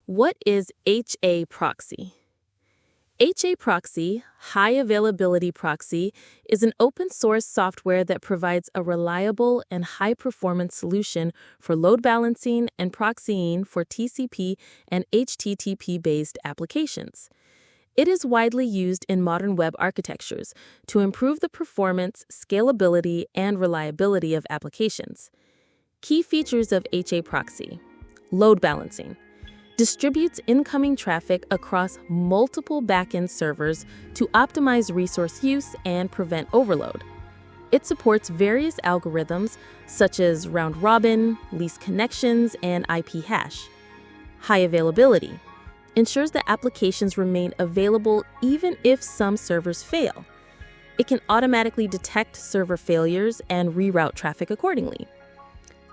What is HAProxy? HAProxy, High Availability Proxy, is an open-source software that provides a reliable and high-performance solution for load balancing and proxying for TCP and HTTP-based applications. It is widely used in modern web architectures to improve the performance, scalability, and reliability of applications. Key features of HAProxy: load balancing. Distributes incoming traffic across multiple backend servers to optimize resource use and prevent overload. It supports various algorithms such as round-robin, least connections, and IP hash. High availability. Ensures that applications remain available even if some servers fail. It can automatically detect server failures and reroute traffic accordingly.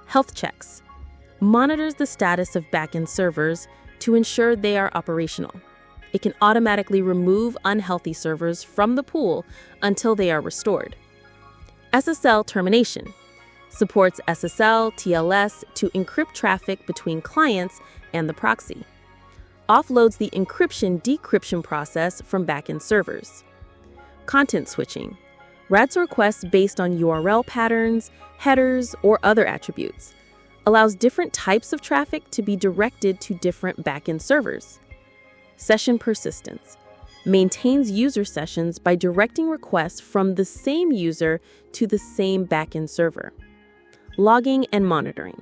Health checks. Monitors the status of backend servers to ensure they are operational. It can automatically remove unhealthy servers from the pool until they are restored. SSL termination. Supports SSL, TLS to encrypt traffic between clients and the proxy. Offloads the encryption-decryption process from backend servers. Content switching. Routes requests based on URL patterns, headers, or other attributes. Allows different types of traffic to be directed to different backend servers. Session persistence. Maintains user sessions by directing requests from the same user to the same backend server. Logging and monitoring.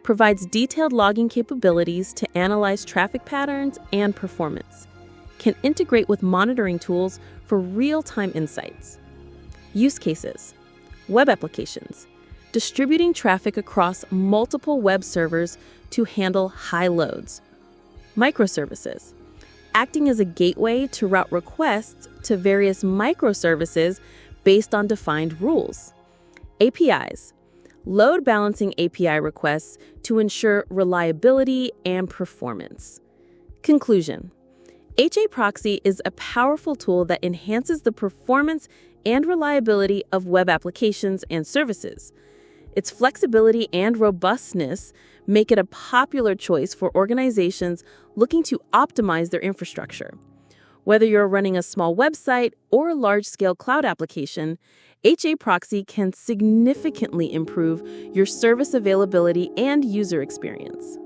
Provides detailed logging capabilities to analyze traffic patterns and performance. Can integrate with monitoring tools for real-time insights. Use cases. Web applications. Distributing traffic across multiple web servers to handle high loads. Microservices. Acting as a gateway to route requests to various microservices based on defined rules. APIs. Load balancing API requests to ensure reliability and performance. Conclusion. HAProxy is a powerful tool that enhances the performance and reliability of web applications and services. Its flexibility and robustness make it a popular choice for organizations looking to optimize their infrastructure. Whether you're running a small website or a large-scale cloud application, HAProxy can significantly improve your service availability and user experience.